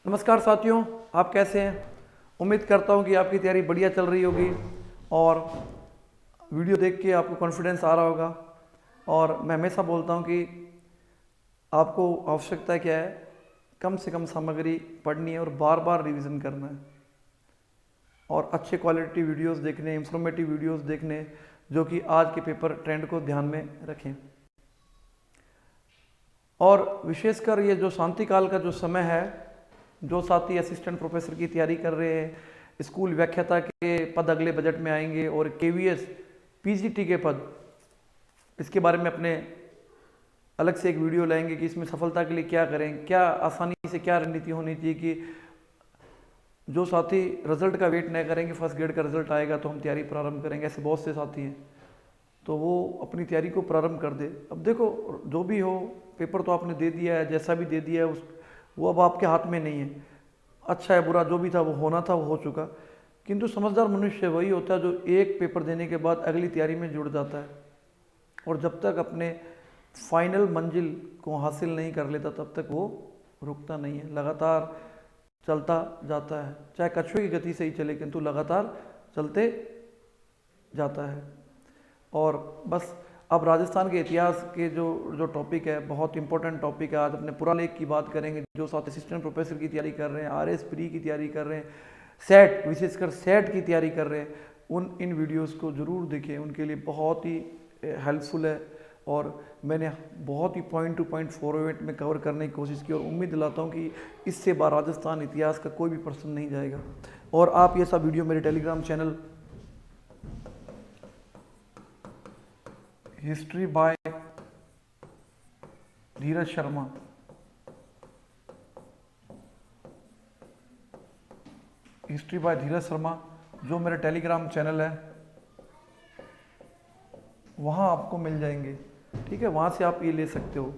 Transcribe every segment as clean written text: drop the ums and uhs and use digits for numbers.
नमस्कार साथियों, आप कैसे हैं। उम्मीद करता हूं कि आपकी तैयारी बढ़िया चल रही होगी और वीडियो देख के आपको कॉन्फिडेंस आ रहा होगा। और मैं हमेशा बोलता हूं कि आपको आवश्यकता क्या है, कम से कम सामग्री पढ़नी है और बार बार रिवीजन करना है और अच्छे क्वालिटी वीडियोस देखने, इंफॉर्मेटिव वीडियोस देखने जो कि आज के पेपर ट्रेंड को ध्यान में रखें। और विशेषकर ये जो शांति काल का जो समय है, जो साथी असिस्टेंट प्रोफेसर की तैयारी कर रहे हैं, स्कूल व्याख्याता के पद अगले बजट में आएंगे और केवीएस पीजीटी के पद, इसके बारे में अपने अलग से एक वीडियो लाएंगे कि इसमें सफलता के लिए क्या करें, क्या आसानी से क्या रणनीति होनी चाहिए कि जो साथी रिजल्ट का वेट नहीं करेंगे, फर्स्ट ग्रेड का रिजल्ट आएगा तो हम तैयारी प्रारंभ करेंगे। ऐसे बहुत से साथी हैं तो वो अपनी तैयारी को प्रारंभ कर दे। अब देखो, जो भी हो, पेपर तो आपने दे दिया है, जैसा भी दे दिया है वो अब आपके हाथ में नहीं है। अच्छा है बुरा जो भी था वो होना था, वो हो चुका। किंतु समझदार मनुष्य वही होता है जो एक पेपर देने के बाद अगली तैयारी में जुड़ जाता है और जब तक अपने फाइनल मंजिल को हासिल नहीं कर लेता तब तक वो रुकता नहीं है, लगातार चलता जाता है। चाहे कछुए की गति से ही चले किंतु लगातार चलते जाता है। और बस अब राजस्थान के इतिहास के जो टॉपिक है, बहुत इंपॉर्टेंट टॉपिक है। आज अपने पुरालेख की बात करेंगे। जो साथ असिस्टेंट प्रोफेसर की तैयारी कर रहे हैं, आरएस प्री की तैयारी कर रहे हैं, सेट विशेषकर सेट की तैयारी कर रहे हैं, इन वीडियोस को जरूर देखें, उनके लिए बहुत ही हेल्पफुल है। और मैंने बहुत ही पॉइंट टू पॉइंट फॉरवर्ड में कवर करने की कोशिश की और उम्मीद दिलाता हूँ कि इससे बार राजस्थान इतिहास का कोई भी प्रश्न नहीं जाएगा। और आप ये सब वीडियो मेरे Telegram channel history by Dheeraj Sharma, history by Dheeraj Sharma जो मेरा टेलीग्राम चैनल है, वहाँ आपको मिल जाएंगे। ठीक है, वहाँ से आप ये ले सकते हो।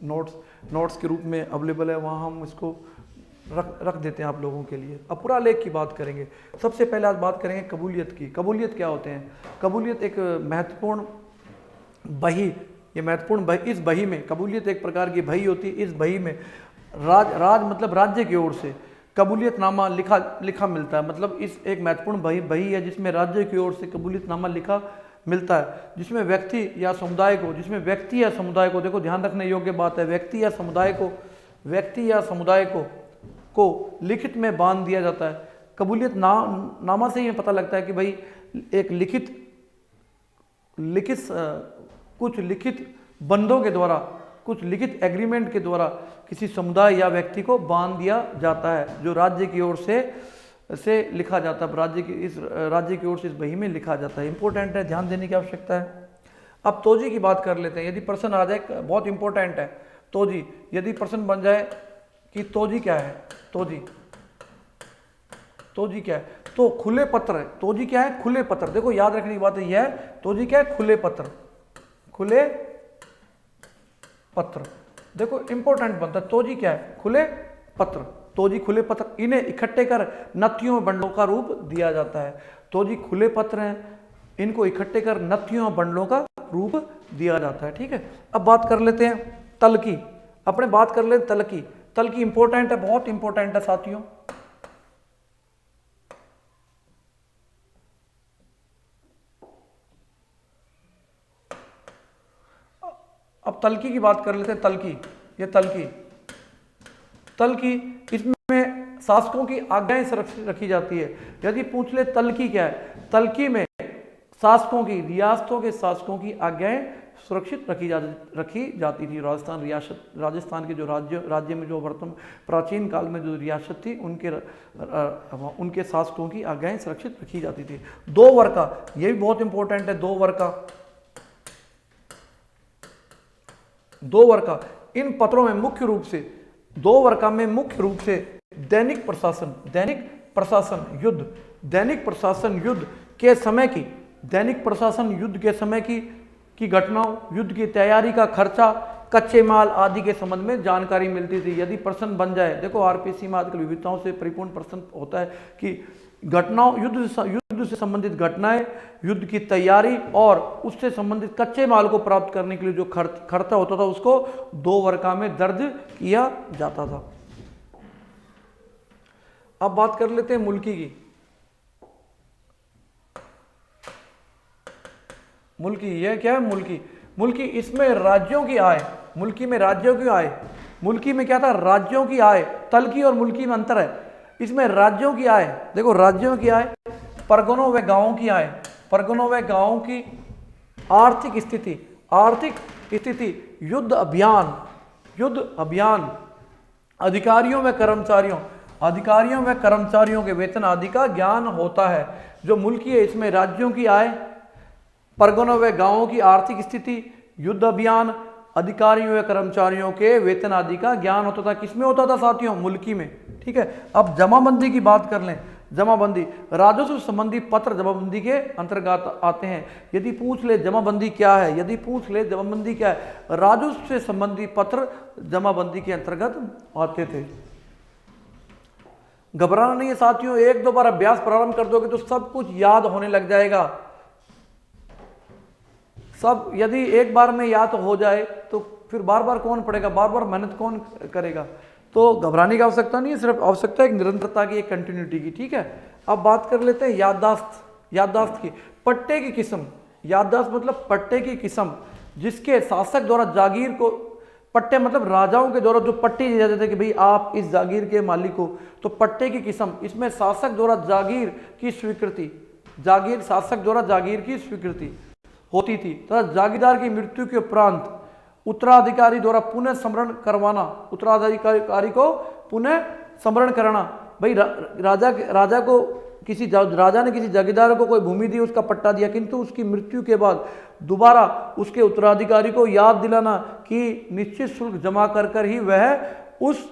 नोट्स के रूप में अवेलेबल है, वहाँ हम इसको रख देते हैं आप लोगों के लिए। अब पूरा लेख की बात करेंगे। सबसे पहले आज बात करेंगे कबूलियत की। कबूलियत क्या होते हैं? कबूलियत एक महत्वपूर्ण बही, ये महत्वपूर्ण बही, इस बही में कबूलियत एक प्रकार की बही होती है। इस बही में राज मतलब राज्य की ओर से कबूलियतनामा लिखा मिलता है। मतलब इस एक महत्वपूर्ण बही है जिसमें राज्य की ओर से कबूलियतनामा लिखा मिलता है, जिसमें व्यक्ति या समुदाय को देखो, ध्यान रखने योग्य बात है, व्यक्ति या समुदाय को लिखित में बांध दिया जाता है। कबूलियत नामा से ही पता लगता है कि भाई एक कुछ लिखित बंधों के द्वारा, कुछ लिखित एग्रीमेंट के द्वारा किसी समुदाय या व्यक्ति को बांध दिया जाता है, जो राज्य की ओर से लिखा जाता है। राज्य की ओर से इस बही में लिखा जाता है। इंपॉर्टेंट है, ध्यान देने की आवश्यकता है। अब तोजी की बात कर लेते हैं। यदि प्रश्न आ जाए, बहुत इंपॉर्टेंट है तोजी, यदि प्रश्न बन जाए कि तोजी क्या है, तोजी क्या है, तो खुले पत्र है। तोजी क्या है? खुले पत्र। देखो, याद रखने की बात यह है, तोजी क्या है? खुले पत्र। देखो इंपॉर्टेंट बनता है। तोजी क्या है? खुले पत्र। तोजी खुले पत्र, इन्हें इकट्ठे कर नत्थियों बंडलों का रूप दिया जाता है। तोजी खुले पत्र हैं, इनको इकट्ठे कर नत्थियों बंडलों का रूप दिया जाता है। ठीक है, अब बात कर लेते हैं तल की। बात कर लेते तल की। तल की इंपॉर्टेंट है, बहुत इंपॉर्टेंट है साथियों। अब तलकी की बात कर लेते हैं। तलकी, इसमें शासकों की आज्ञाएं सुरक्षित रखी जाती है। यदि पूछ ले तलकी क्या है, तलकी में रियासतों के शासकों की आज्ञाएं सुरक्षित रखी जाती थी। राजस्थान के जो राज्य में जो वर्तमान प्राचीन काल में जो रियासत थी, उनके शासकों की आज्ञाएं सुरक्षित रखी जाती थी। 2 वर्ग का, ये भी बहुत इंपॉर्टेंट है। 2 वर्ग का, इन पत्रों में मुख्य रूप से 2 वर्ग में मुख्य रूप से दैनिक प्रशासन युद्ध के समय की घटनाओं, युद्ध की तैयारी का खर्चा, कच्चे माल आदि के संबंध में जानकारी मिलती थी। यदि प्रश्न बन जाए, देखो आरपीसी में आजकल विविधताओं से परिपूर्ण प्रश्न होता है कि घटनाओं, युद्ध से संबंधित घटनाएं, युद्ध की तैयारी और उससे संबंधित कच्चे माल को प्राप्त करने के लिए जो खर्चा होता था, उसको 2 वर्ग में दर्ज किया जाता था। अब बात कर लेते हैं मुल्की की। मुल्की, यह क्या है? मुल्की। मुल्की, इसमें राज्यों की आय, मुल्की में राज्यों की आय, मुल्की में क्या था? राज्यों की आय। तल्की और मुल्की में अंतर है। इसमें राज्यों की आय, देखो राज्यों की आय, परगनों व गांवों की आय, परगनों व गांवों की आर्थिक स्थिति, आर्थिक स्थिति, युद्ध अभियान, युद्ध अभियान, अधिकारियों व कर्मचारियों, अधिकारियों व कर्मचारियों के वेतन आदि का ज्ञान होता है। जो मुल्की है इसमें राज्यों की आय, परगनों व गांवों की आर्थिक स्थिति, युद्ध अभियान, अधिकारियों व कर्मचारियों के वेतन आदि का ज्ञान होता था। किसमें होता था साथियों? मुल्की में। ठीक है, अब जमाबंदी की बात कर लें। जमाबंदी, राजस्व संबंधी पत्र जमाबंदी के अंतर्गत आते हैं। यदि पूछ ले जमाबंदी क्या है, यदि पूछ ले जमाबंदी क्या है, राजस्व से संबंधी पत्र जमाबंदी के अंतर्गत आते थे। घबराना नहीं है साथियों, एक दो बार अभ्यास प्रारंभ कर दोगे तो सब कुछ याद होने लग जाएगा। सब यदि एक बार में याद हो जाए तो फिर बार बार कौन पढ़ेगा, बार बार मेहनत कौन करेगा। तो घबराने की आवश्यकता नहीं है, सिर्फ आवश्यकता है एक निरंतरता की, एक कंटिन्यूटी की। ठीक है, अब बात कर लेते हैं याददाश्त, याददाश्त की। पट्टे की किस्म, याददाश्त मतलब पट्टे की किस्म जिसके शासक द्वारा जागीर को, पट्टे मतलब राजाओं के द्वारा जो पट्टे दिए जाते थे कि भाई आप इस जागीर के मालिक हो, तो पट्टे की किस्म, इसमें शासक द्वारा जागीर की स्वीकृति, जागीर, शासक द्वारा जागीर की स्वीकृति होती थी तथा जागीरदार की मृत्यु के उपरांत उत्तराधिकारी द्वारा पुनः स्मरण करवाना, उत्तराधिकारी को पुनः स्मरण कराना। भाई राजा को किसी राजा ने किसी जागीरदार को कोई भूमि दी, उसका पट्टा दिया, किंतु उसकी मृत्यु के बाद दोबारा उसके उत्तराधिकारी को याद दिलाना कि निश्चित शुल्क जमा कर ही वह उस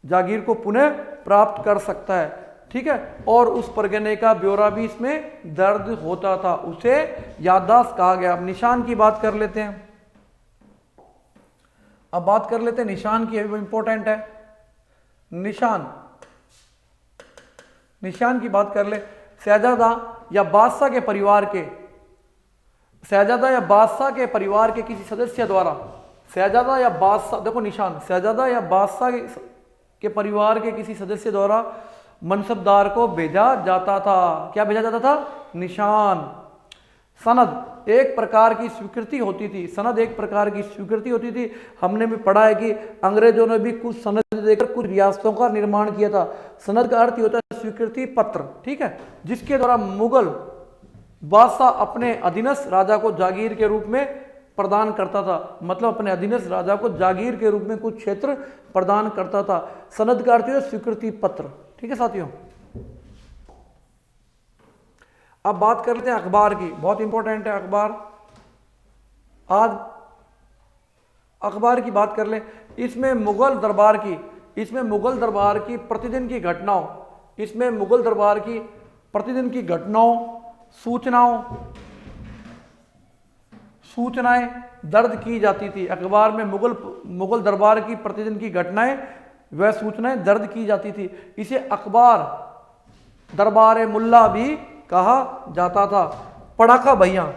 जागीर को पुनः प्राप्त कर सकता है। ठीक है, और उस परगने का ब्यौरा भी इसमें दर्ज होता था, उसे याददाश्त कहा गया। अब निशान की बात कर लेते हैं। अब बात कर लेते हैं निशान की, अभी इंपॉर्टेंट है निशान। निशान की बात कर ले। शहजादा या बादशाह के परिवार के, शहजादा या बादशाह के परिवार के किसी सदस्य द्वारा, शहजादा या बादशाह, देखो निशान, शहजादा या बादशाह के परिवार के किसी सदस्य द्वारा मनसबदार को भेजा जाता था। क्या भेजा जाता था? निशान। सनद एक प्रकार की स्वीकृति होती थी, सनद एक प्रकार की स्वीकृति होती थी। हमने भी पढ़ा है कि अंग्रेजों ने भी कुछ सनद देकर कुछ रियासतों का निर्माण किया था। सनद का अर्थ होता है स्वीकृति पत्र। ठीक है, जिसके द्वारा मुगल बादशाह अपने अधीनस्थ राजा को जागीर के रूप में प्रदान करता था, मतलब अपने अधीनस्थ राजा को जागीर के रूप में कुछ क्षेत्र प्रदान करता था। सनद का अर्थ है स्वीकृति पत्र। ठीक है साथियों, अब बात कर लेते हैं अखबार की, बहुत इंपॉर्टेंट है अखबार। आज अखबार की बात कर ले। इसमें मुगल दरबार की, इसमें मुगल दरबार की प्रतिदिन की घटनाओं, इसमें मुगल दरबार की प्रतिदिन की घटनाओं, सूचनाएं दर्ज की जाती थी। अखबार में मुगल दरबार की प्रतिदिन की घटनाएं वह सूचनाएं दर्ज की जाती थी। इसे अखबार दरबार मुल्ला भी कहा जाता था। पड़ाका भैया,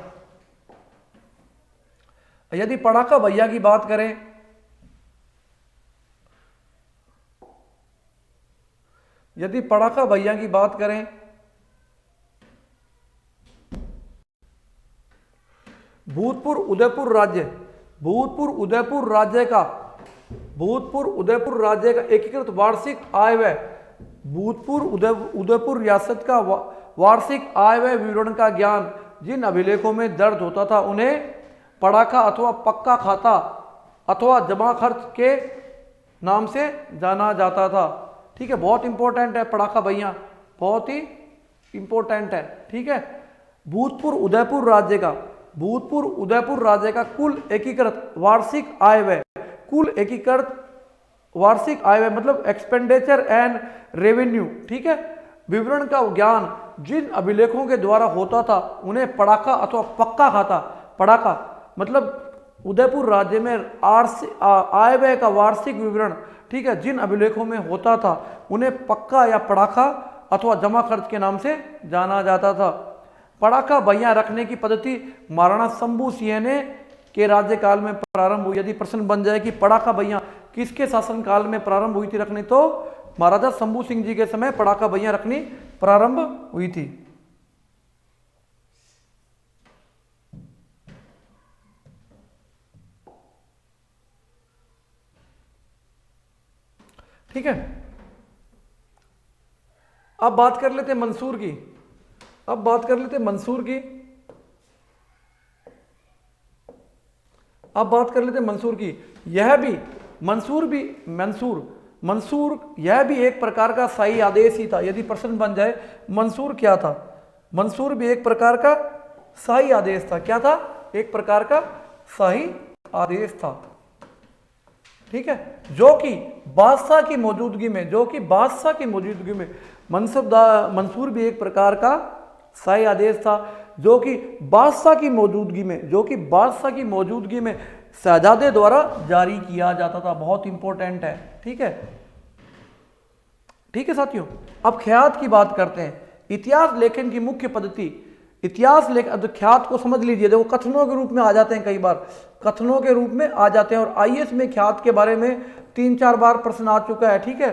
यदि पड़ाका भैया की बात करें, यदि पड़ाका भैया की बात करें, भूतपूर्व उदयपुर राज्य, भूतपूर्व उदयपुर राज्य का एकीकृत वार्षिक आय व्यय, भूतपूर्व उदयपुर रियासत का वार्षिक आय व्यय विवरण का ज्ञान जिन अभिलेखों में दर्ज होता था उन्हें पड़ाका अथवा पक्का खाता अथवा जमा खर्च के नाम से जाना जाता था। ठीक है, बहुत इंपॉर्टेंट है पड़ाका भैया, बहुत ही इंपॉर्टेंट है। ठीक है, भूतपूर्व उदयपुर राज्य का कुल एकीकृत वार्षिक आय व्यय, कुल एकीकृत वार्षिक आय व्यय मतलब एक्सपेंडिचर एंड रेवेन्यू। ठीक है, विवरण का ज्ञान जिन अभिलेखों के द्वारा होता था उन्हें पड़ाका अथवा पक्का खाता, पड़ाका मतलब उदयपुर राज्य में आय व्यय का वार्षिक विवरण, ठीक है, जिन अभिलेखों में होता था उन्हें पक्का या पड़ाका अथवा जमा खर्च के नाम से जाना जाता था। पड़ाका भैया रखने की पद्धति महाराणा शंभू सिंह ने के राज्यकाल में प्रारंभ हुई। यदि प्रश्न बन जाए कि पड़ाका भैया किसके शासनकाल में प्रारंभ हुई थी रखने, तो महाराजा शंभू सिंह जी के समय पड़ाका भैया रखनी प्रारंभ हुई थी। ठीक है, अब बात कर लेते मंसूर की। अब बात कर लेते मंसूर की। अब बात कर लेते मंसूर की। यह भी मंसूर यह भी एक प्रकार का शाही आदेश ही था। यदि प्रश्न बन जाए मंसूर क्या था, मंसूर भी एक प्रकार का शाही आदेश था। क्या था? एक प्रकार का शाही आदेश था। ठीक है, जो कि बादशाह की मौजूदगी में मंसूर भी एक प्रकार का शाही आदेश था, जो कि बादशाह की मौजूदगी में शहजादे द्वारा जारी किया जाता था। बहुत इंपॉर्टेंट है। ठीक है, ठीक है साथियों। अब ख्यात की बात करते हैं। इतिहास लेखन की मुख्य पद्धति, ख्यात को समझ लीजिए। देखो, कथनों के रूप में आ जाते हैं, कई बार कथनों के रूप में आ जाते हैं, और आईएएस में ख्यात के बारे में 3-4 बार प्रश्न आ चुका है। ठीक है,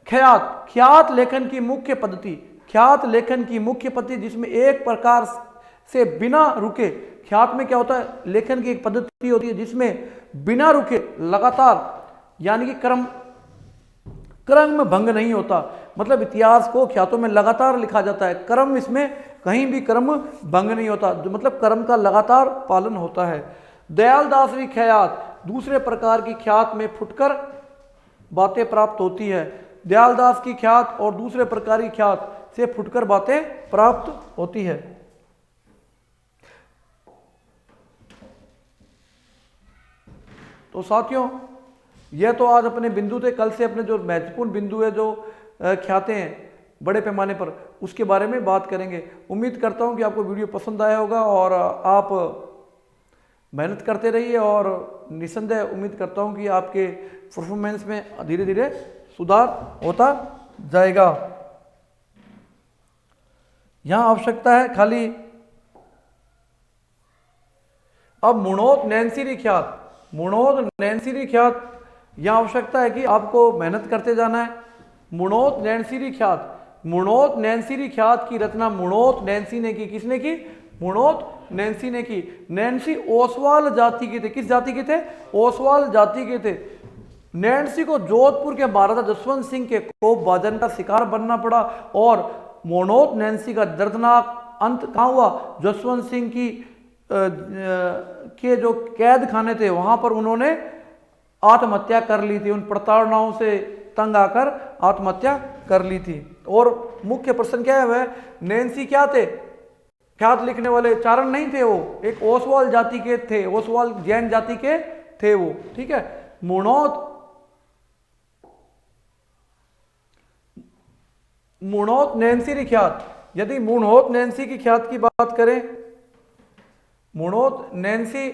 ख्यात लेखन की मुख्य पद्धति जिसमें एक प्रकार से बिना रुके, ख्यात में क्या होता है, लेखन की एक पद्धति होती है जिसमें बिना रुके लगातार, यानी कि क्रम में भंग नहीं होता। मतलब इतिहास को ख्यातों में लगातार लिखा जाता है, क्रम इसमें कहीं भी क्रम भंग नहीं होता, मतलब क्रम का लगातार पालन होता है। दयालदासरी ख्यात, दूसरे प्रकार की ख्यात में फुटकर बातें प्राप्त होती है। दयालदास की ख्यात और दूसरे प्रकार की ख्यात से फुटकर बातें प्राप्त होती है। तो साथियों, यह तो आज अपने बिंदु थे। कल से अपने जो महत्वपूर्ण बिंदु है, जो ख्यातें हैं बड़े पैमाने पर, उसके बारे में बात करेंगे। उम्मीद करता हूं कि आपको वीडियो पसंद आया होगा और आप मेहनत करते रहिए, और निसंदेह उम्मीद करता हूं कि आपके परफॉर्मेंस में धीरे धीरे सुधार होता जाएगा। यहां आवश्यकता है खाली अब मुणोत नैनसीरी ख्यात, यहां आवश्यकता है कि आपको मेहनत करते जाना है। मुणोत नैनसीरी ख्यात की रचना मुणोत नैन्सी ने की। किसने की? मुणोत नैन्सी ने की। नैन्सी ओसवाल जाति के थे। किस जाति के थे? ओसवाल जाति के थे। नैन्सी को जोधपुर के महाराजा जसवंत सिंह के कोपभाजन का शिकार बनना पड़ा, और मुणोत नैन्सी का दर्दनाक अंत कहाँ हुआ? जसवंत सिंह की के जो कैद खाने थे वहां पर उन्होंने आत्महत्या कर ली थी। उन प्रताड़नाओं से तंग आकर आत्महत्या कर ली थी। और मुख्य प्रश्न क्या है? वह नैन्सी क्या थे? ख्यात लिखने वाले चारण नहीं थे, वो एक ओसवाल जाति के थे, ओसवाल जैन जाति के थे वो। ठीक है, मुणोत नैन्सी ख्यात। यदि मुणोत नैन्सी की ख्यात की बात करें, मुणोत नैन्सी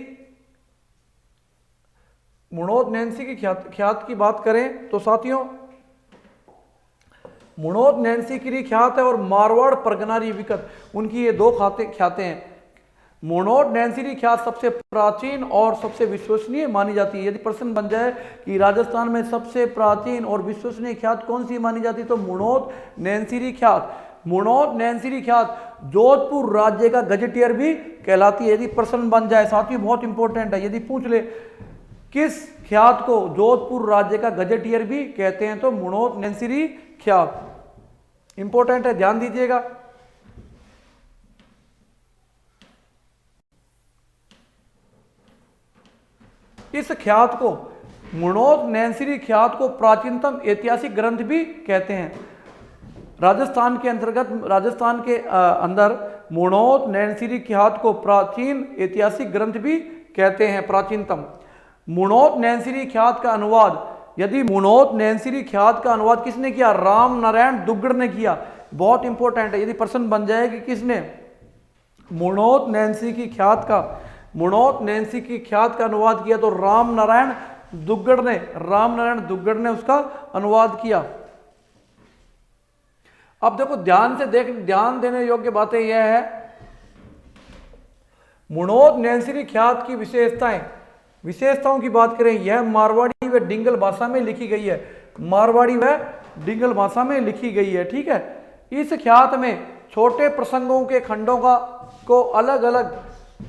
की ख्यात की बात करें तो साथियों, मुणोत नैन्सी की ख्यात है और मारवाड़ परगनारी विकट, उनकी ये दो ख्यातें हैं। मुणोत नैन्सी की ख्यात सबसे प्राचीन और सबसे विश्वसनीय मानी जाती है। यदि प्रश्न बन जाए कि राजस्थान में सबसे प्राचीन और विश्वसनीय ख्यात कौन सी मानी जाती है, तो मुणोत नैन्सी ख्यात। मुणोत नैन्सी ख्यात जोधपुर राज्य का गजेटियर भी कहलाती है। यदि प्रश्न बन जाए साथियों, बहुत इंपॉर्टेंट है, यदि पूछ ले किस ख्यात को जोधपुर राज्य का गजेटियर भी कहते हैं, तो मुणोत नैन्सी ख्यात। इंपॉर्टेंट है, ध्यान दीजिएगा। इस ख्यात को, मुणोत नैन्सी ख्यात को प्राचीनतम ऐतिहासिक ग्रंथ भी कहते हैं। राजस्थान के अंदर मुणोत नैन्सी ख्यात को प्राचीन ऐतिहासिक ग्रंथ भी कहते हैं, प्राचीनतम। मुणोत नैन्सी ख्यात का अनुवाद, यदि मुणोत नैन्सी ख्यात का अनुवाद किसने किया? राम नारायण दुग्गड़ ने किया। बहुत इंपॉर्टेंट है, यदि प्रश्न बन जाए कि किसने मुणोत नैन्सी की ख्यात का अनुवाद किया, तो राम नारायण दुग्गड़ ने उसका अनुवाद किया। अब देखो, ध्यान देने योग्य बातें यह है, मुणोत नैन्सी ख्यात की विशेषताओं की बात करें, यह मारवाड़ी व डिंगल भाषा में लिखी गई है। मारवाड़ी व डिंगल भाषा में लिखी गई है। ठीक है, इस ख्यात में छोटे प्रसंगों के खंडों को अलग अलग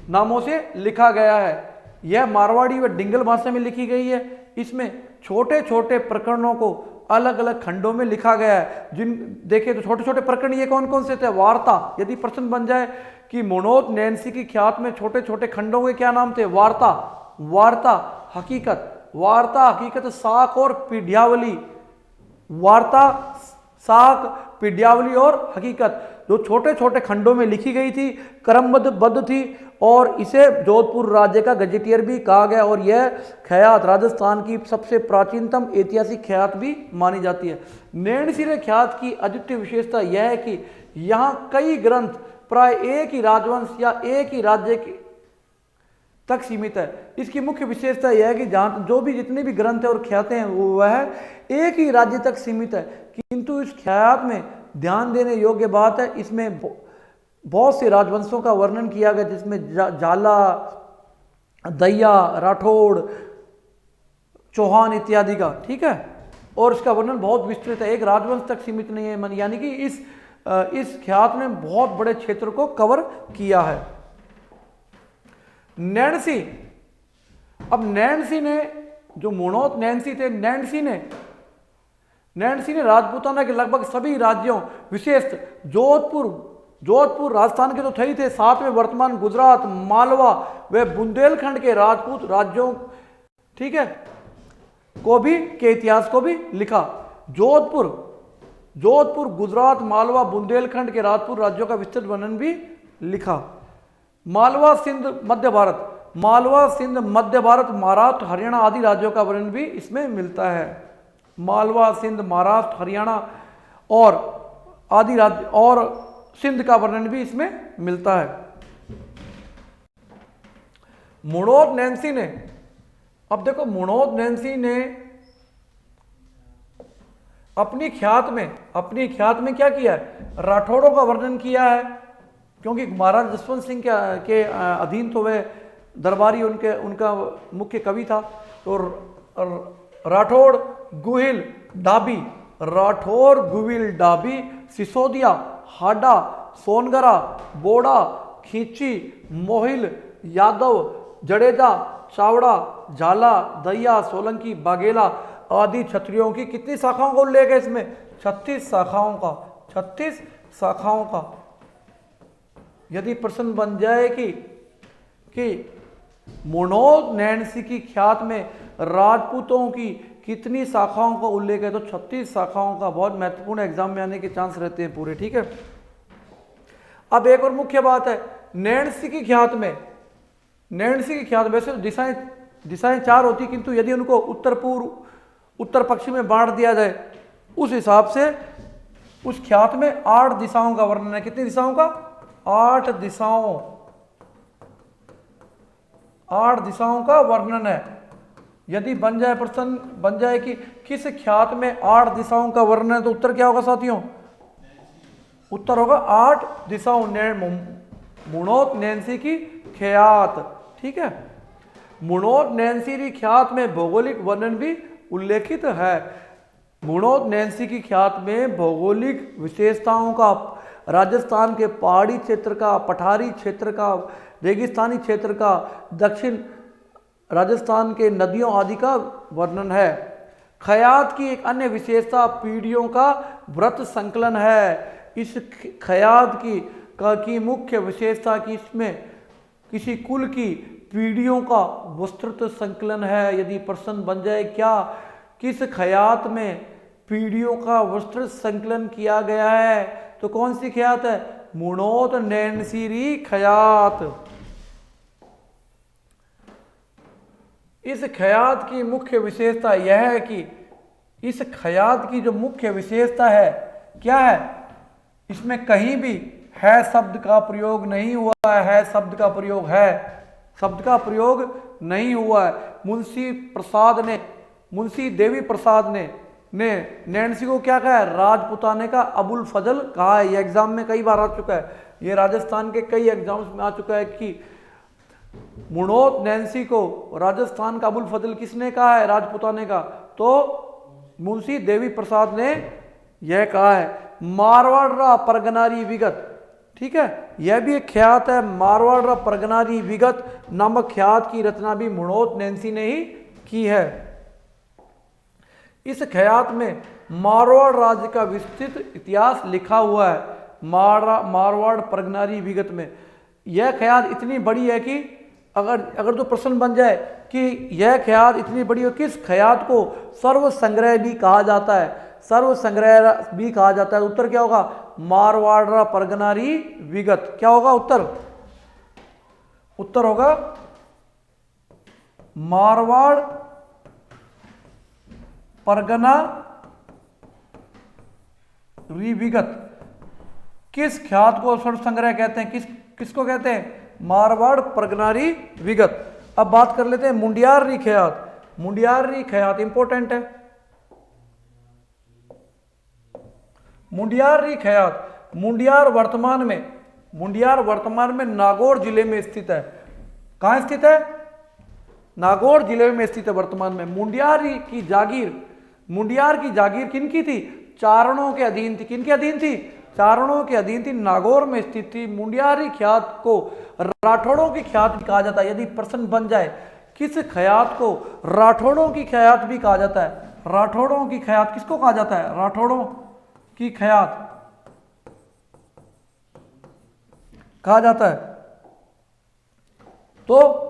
नामों से लिखा गया है। यह मारवाड़ी व डिंगल भाषा में लिखी गई है। इसमें छोटे छोटे प्रकरणों को अलग अलग खंडों में लिखा गया है। जिन देखें तो छोटे छोटे प्रकरण ये कौन कौन से थे? वार्ता, यदि प्रश्न बन जाए कि मोनोत नैन्सी की ख्यात में छोटे छोटे खंडों के क्या नाम थे? वार्ता, वार्ता, हकीकत, वार्ता, हकीकत, साख और पीढ़्यावली, वार्ता, साख, पीढ़्यावली और हकीकत, जो छोटे छोटे खंडों में लिखी गई थी, क्रमबद्ध थी और इसे जोधपुर राज्य का गजेटियर भी कहा गया। और यह ख्यात राजस्थान की सबसे प्राचीनतम ऐतिहासिक ख्यात भी मानी जाती है। नैनसिरे ख्यात की अद्वितीय विशेषता यह है कि यहाँ कई ग्रंथ प्राय एक ही राजवंश या एक ही राज्य तक सीमित है। इसकी मुख्य विशेषता यह है कि जहाँ जो भी जितने भी ग्रंथ है और ख्यातें हैं वह एक ही राज्य तक सीमित है। किंतु इस ख्यात में ध्यान देने योग्य बात है, इसमें बहुत से राजवंशों का वर्णन किया गया, जिसमें जाला, दैया, राठौड़, चौहान इत्यादि का। ठीक है, और इसका वर्णन बहुत विस्तृत है, एक राजवंश तक सीमित नहीं है। यानी कि इस ख्यात ने बहुत बड़े क्षेत्र को कवर किया है। नैन्सी, अब नैन्सी ने जो मोनोत नैन्सी थे, नैन्सी ने राजपूताना के लगभग सभी राज्यों, विशेष जोधपुर राजस्थान के तो थे ही थे, साथ में वर्तमान गुजरात, मालवा व बुंदेलखंड के राजपूत राज्यों, ठीक है, के इतिहास को भी लिखा। जोधपुर, गुजरात, मालवा, बुंदेलखंड के राजपूत राज्यों का विस्तृत वर्णन भी लिखा। मालवा, सिंध, मध्य भारत, महाराष्ट्र, हरियाणा आदि राज्यों का वर्णन भी इसमें मिलता है। मालवा, सिंध, महाराष्ट्र, हरियाणा और आदि राज्य और सिंध का वर्णन भी इसमें मिलता है। मोनोत नैन्सी ने, अब देखो मोनोत नैन्सी ने अपनी ख्यात में क्या किया है? राठौड़ों का वर्णन किया है, क्योंकि महाराज जसवंत सिंह के अधीन तो वह दरबारी उनका मुख्य कवि था। तो राठौड़, गुहिल, डाबी, सिसोदिया, हाडा, सोनगरा, बोड़ा, खींची, मोहिल, यादव, जडेजा, चावड़ा, झाला, दैया, सोलंकी, बाघेला आदि क्षत्रियों की कितनी शाखाओं का उल्लेख है इसमें? 36 शाखाओं का। यदि प्रश्न बन जाए कि मोनोत नैन्सी की ख्यात में राजपूतों की कितनी शाखाओं का उल्लेख है, तो 36 शाखाओं का। बहुत महत्वपूर्ण एग्जाम में आने के चांस रहते हैं पूरे। ठीक है, अब एक और मुख्य बात है, नैन्सी की ख्यात में वैसे तो दिशाएं 4 होती, किंतु यदि उनको उत्तर पूर्व, उत्तर पश्चिम में बांट दिया जाए, उस हिसाब से उस ख्यात में 8 दिशाओं का वर्णन है। कितनी दिशाओं का? 8 दिशाओं का वर्णन है। यदि प्रश्न बन जाए कि किस ख्यात में 8 दिशाओं का वर्णन है, तो उत्तर क्या होगा साथियों? उत्तर होगा 8 दिशाओं, मोनोत नैन्सी की ख्यात। ठीक है, मोनोत नैन्सी की ख्यात में भौगोलिक वर्णन भी उल्लेखित है। मोनोत नैन्सी की ख्यात में भौगोलिक विशेषताओं का, राजस्थान के पहाड़ी क्षेत्र का, पठारी क्षेत्र का, रेगिस्तानी क्षेत्र का, दक्षिण राजस्थान के नदियों आदि का वर्णन है। ख्यात की एक अन्य विशेषता पीढ़ियों का व्रत संकलन है। इस ख्यात की मुख्य विशेषता कि इसमें किसी कुल की पीढ़ियों का विस्तृत संकलन है। यदि प्रश्न बन जाए क्या किस ख्यात में पीढ़ियों का विस्तृत संकलन किया गया है, तो कौन सी ख्यात है? मोनोत नैन्सी ख्यात। इस ख्यात की मुख्य विशेषता यह है कि इस ख्यात की जो मुख्य विशेषता है क्या है? इसमें कहीं भी है शब्द का प्रयोग नहीं हुआ है। शब्द का प्रयोग नहीं हुआ है। मुंशी देवी प्रसाद ने नैन्सी को क्या कहा है? राजपुताने का अबुल फजल कहा है। यह एग्जाम में कई बार आ चुका है, ये राजस्थान के कई एग्जाम्स में आ चुका है कि मोनोत नैन्सी को राजस्थान का अबुल फजल किसने कहा है? राजपुताने का। तो मुंशी देवी प्रसाद ने यह कहा है मारवाड़ रा परगनारी विगत, ठीक है, यह भी एक ख्यात है। मारवाड़ रा परगनारी विगत नामक ख्यात की रचना भी मुणोत नैंसी ने ही की है। इस ख्यात में मारवाड़ राज्य का विस्तृत इतिहास लिखा हुआ है। मारवाड़ परगनारी विगत में यह ख्यात इतनी बड़ी है कि अगर जो प्रश्न बन जाए कि यह ख्यात इतनी बड़ी है, किस ख्यात को सर्व संग्रह भी कहा जाता है, सर्व संग्रह भी कहा जाता है, उत्तर क्या होगा? मारवाड़ परगनारी विगत। क्या होगा उत्तर? उत्तर होगा मारवाड़ परगना विगत। किस ख्यात को सर्व संग्रह कहते हैं? किसको कहते हैं? मारवाड़ परगनारी विगत। अब बात कर लेते हैं मुंडियारी ख्यात। मुंडियारी ख्यात इंपॉर्टेंट है। मुंडियारी ख्यात, मुंडियार वर्तमान में नागौर जिले में स्थित है। कहां स्थित है? नागौर जिले में स्थित है वर्तमान में। मुंडियार की जागीर किनकी थी? चारणों के अधीन थी। किनके अधीन थी? चारणों के अधीन थी, नागौर में स्थित थी। मुंडियारी ख्यात को राठौड़ों की ख्यात भी कहा जाता है। यदि प्रश्न बन जाए किस ख्यात को राठौड़ों की ख्यात भी कहा जाता है? राठौड़ों की ख्यात किसको कहा जाता है? राठौड़ों की ख्यात कहा जाता है। तो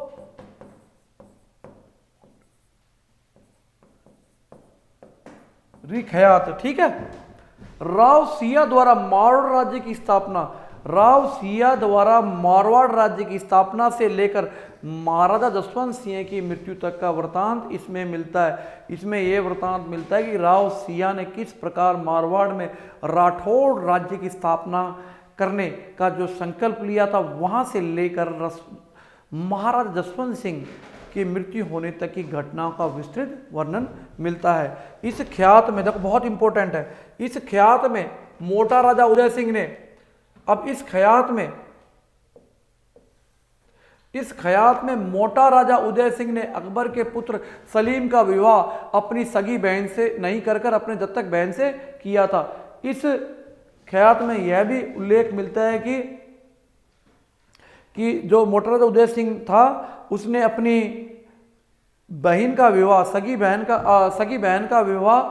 ख्यात, ठीक है। राव सिया द्वारा मारवाड़ राज्य की स्थापना, राव सिया द्वारा मारवाड़ राज्य की स्थापना से लेकर महाराजा जसवंत सिंह की मृत्यु तक का वृतांत इसमें मिलता है। इसमें यह वृतांत मिलता है कि राव सिया ने किस प्रकार मारवाड़ में राठौड़ राज्य की स्थापना करने का जो संकल्प लिया था, वहां से लेकर महाराजा जसवंत सिंह की मृत्यु होने तक की घटनाओं का विस्तृत वर्णन मिलता है। इस ख्यात में देखो बहुत इंपॉर्टेंट है, इस ख्यात में मोटा राजा उदय सिंह ने, अब इस ख्यात में मोटा राजा उदय सिंह ने अकबर के पुत्र सलीम का विवाह अपनी सगी बहन से नहीं कर अपने दत्तक बहन से किया था। इस ख्यात में यह भी उल्लेख मिलता है कि जो मोटा राजा उदय सिंह था उसने अपनी बहन का विवाह, सगी बहन का विवाह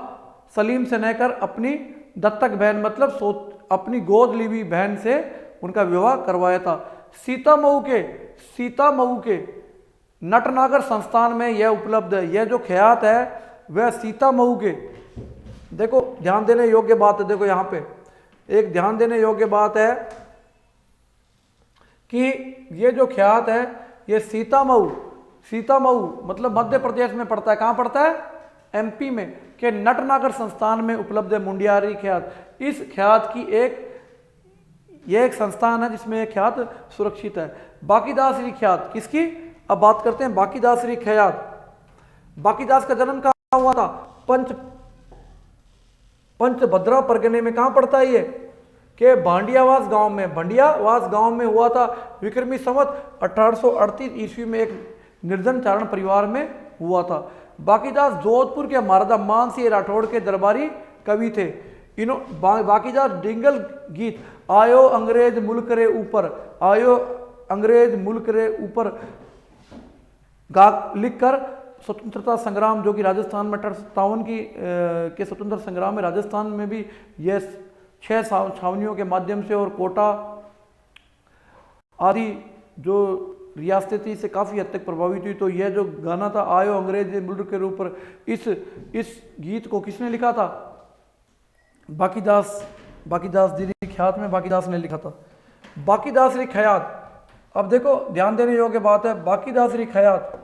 सलीम से न कर अपनी दत्तक बहन मतलब अपनी गोद ली हुई बहन से उनका विवाह करवाया था। सीतामऊ के नटनागर संस्थान में यह उपलब्ध है। यह जो ख्यात है वह सीतामऊ के, देखो ध्यान देने योग्य बात है, देखो यहाँ पे एक ध्यान देने योग्य बात है कि ये जो ख्यात है ये सीतामऊ मतलब मध्य प्रदेश में पड़ता है। कहाँ पड़ता है? एमपी में के नटनागर संस्थान में उपलब्ध है मुंडियारी ख्यात। इस ख्यात की यह एक संस्थान है जिसमें यह ख्यात सुरक्षित है। बाकीदासरी ख्यात किसकी? अब बात करते हैं बाकीदासरी ख्यात। बाकीदास का जन्म कहाँ हुआ था? पंचभद्रा परगने में। कहाँ पड़ता है ये? के भांडियावास गांव में हुआ था। विक्रमी संवत 1838 ईस्वी में एक निर्जन चारण परिवार में हुआ था। बाकीदास जोधपुर के महाराजा मानसिंह राठौड़ के दरबारी कवि थे। बाकीदास डिंगल गीत आयो अंग्रेज मुल्क रे ऊपर लिखकर स्वतंत्रता संग्राम, जो कि राजस्थान में 1857 के स्वतंत्र संग्राम में राजस्थान में भी यह 6 छावनियों के माध्यम से और कोटा आदि जो रियासतें थी से काफ़ी हद तक प्रभावित हुई। तो यह जो गाना था आयो अंग्रेज मुल्क के ऊपर, इस गीत को किसने लिखा था? बाकीदास जी ख्यात में बाकीदास ने लिखा था। बाकीदासरी ख्यात, अब देखो ध्यान देने योग्य बात है, बाकीदासरी ख्यात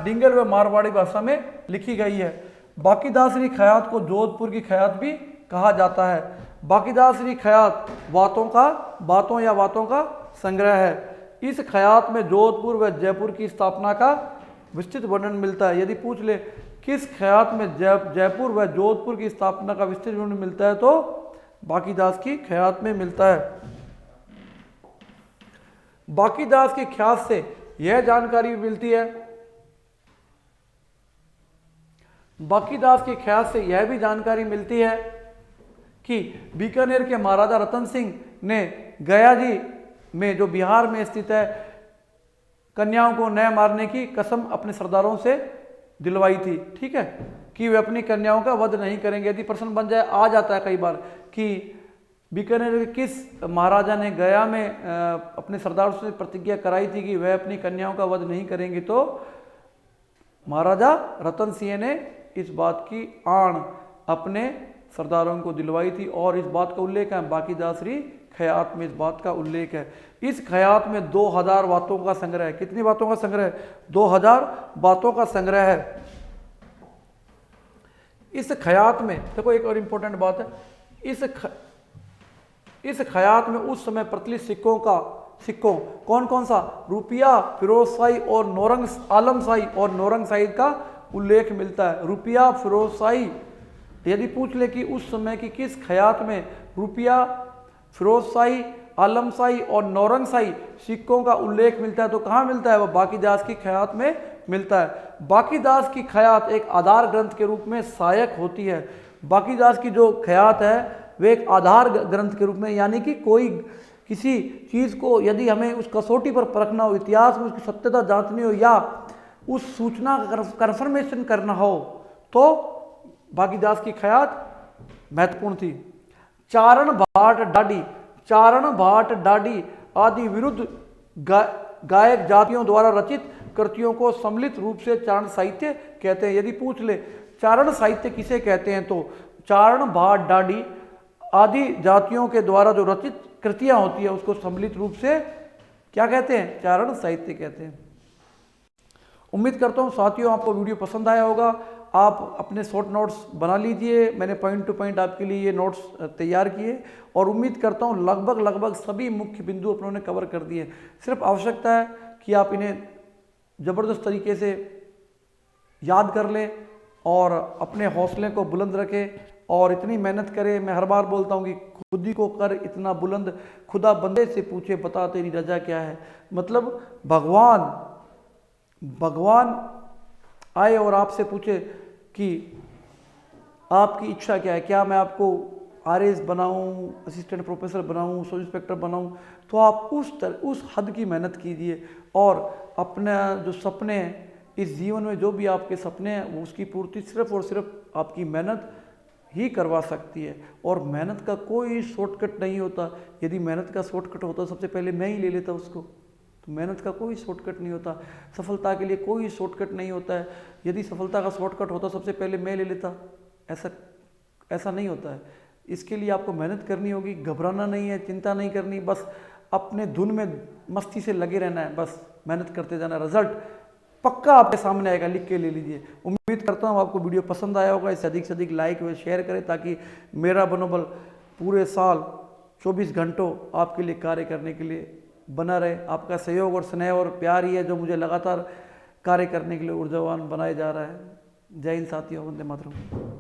डिंगल व मारवाड़ी भाषा में लिखी गई है। बाकीदासरी ख्यात को जोधपुर की ख्यात भी कहा जाता है। बाकीदासरी ख्यात बातों का संग्रह है। इस ख्यात में जोधपुर व जयपुर की स्थापना का विस्तृत वर्णन मिलता है। यदि पूछ ले किस ख्यात में जयपुर व जोधपुर की स्थापना का विस्तृत वर्णन मिलता है, तो बाकीदास की ख्यात में मिलता है। बाकीदास की ख्यात से यह जानकारी मिलती है बाकीदास के ख्याल से यह भी जानकारी मिलती है कि बीकानेर के महाराजा रतन सिंह ने गया जी में जो बिहार में स्थित है कन्याओं को न मारने की कसम अपने सरदारों से दिलवाई थी, ठीक है, कि वे अपनी कन्याओं का वध नहीं करेंगे। यदि प्रश्न बन जाए, आ जाता है कई बार कि बीकानेर के किस महाराजा ने गया में अपने सरदारों से प्रतिज्ञा कराई थी कि वह अपनी कन्याओं का वध नहीं करेंगे, तो महाराजा रतन सिंह ने इस बात की आण अपने सरदारों को दिलवाई थी। और इस बात का उल्लेख है बाकीदासरी खयात में, इस बात का उल्लेख है। इस खयात में 2000 बातों का संग्रह है। कितनी बातों का संग्रह है? 2000 बातों का संग्रह है। इस खयात में देखो एक और इंपॉर्टेंट बात है, इस खयात में उस समय प्रचलित सिक्कों कौन कौन सा? रुपया, फिरोजशाही और नौरंग आलमशाही और नौरंगशाही का उल्लेख मिलता है। रुपया, फिरोजशाही, यदि पूछ ले कि उस समय की किस खयात में रुपया, फिरोजशाही, आलमशाही और नौरंगशाही सिक्कों का उल्लेख मिलता है, तो कहाँ मिलता है? वह बाकीदास की खयात में मिलता है। बाकीदास की खयात एक आधार ग्रंथ के रूप में सहायक होती है। बाकीदास की जो खयात है वे एक आधार ग्रंथ के रूप में, यानी कि कोई किसी चीज़ को यदि हमें उस कसौटी पर परखना हो, इतिहास में उसकी सत्यता जांचनी हो या उस सूचना का कन्फर्मेशन करना हो, तो बाकीदास की खयात महत्वपूर्ण थी। चारण भाट डाडी आदि विरुद्ध गायक जातियों द्वारा रचित कृतियों को सम्मिलित रूप से चारण साहित्य कहते हैं। यदि पूछ ले चारण साहित्य किसे कहते हैं, तो चारण भाट डाडी आदि जातियों के द्वारा जो रचित कृतियां होती है उसको सम्मिलित रूप से क्या कहते हैं? चारण साहित्य कहते हैं। उम्मीद करता हूं साथियों आपको वीडियो पसंद आया होगा। आप अपने शॉर्ट नोट्स बना लीजिए, मैंने पॉइंट टू पॉइंट आपके लिए ये नोट्स तैयार किए और उम्मीद करता हूँ लगभग सभी मुख्य बिंदु अपनों ने कवर कर दिए। सिर्फ आवश्यकता है कि आप इन्हें ज़बरदस्त तरीके से याद कर लें और अपने हौसले को बुलंद रखें और इतनी मेहनत करें। मैं हर बार बोलता हूँ कि खुद ही को कर इतना बुलंद, खुदा बंदे से पूछे बता तेरी रजा क्या है। मतलब भगवान आए और आपसे पूछे कि आपकी इच्छा क्या है, क्या मैं आपको आरएस बनाऊं, असिस्टेंट प्रोफेसर बनाऊं, सब इंस्पेक्टर बनाऊं, तो आप उस हद की मेहनत कीजिए और अपना जो सपने हैं इस जीवन में, जो भी आपके सपने हैं उसकी पूर्ति सिर्फ और सिर्फ आपकी मेहनत ही करवा सकती है। और मेहनत का कोई शॉर्टकट नहीं होता। यदि मेहनत का शॉर्टकट होता सबसे पहले मैं ही ले लेता उसको। तो मेहनत का कोई शॉर्टकट नहीं होता। सफलता के लिए कोई शॉर्टकट नहीं होता है। यदि सफलता का शॉर्टकट होता सबसे पहले मैं ले लेता, ऐसा नहीं होता है। इसके लिए आपको मेहनत करनी होगी, घबराना नहीं है, चिंता नहीं करनी, बस अपने धुन में मस्ती से लगे रहना है, बस मेहनत करते जाना, रिजल्ट पक्का आपके सामने आएगा, लिख के ले लीजिए। उम्मीद करता हूँ आपको वीडियो पसंद आया होगा। इसे अधिक से अधिक लाइक व शेयर करें ताकि मेरा मनोबल पूरे साल 24 घंटों आपके लिए कार्य करने के लिए बना रहे। आपका सहयोग और स्नेह और प्यार ही है जो मुझे लगातार कार्य करने के लिए ऊर्जावान बनाए जा रहा है। जय हिंद साथियों, वंदे मातरम।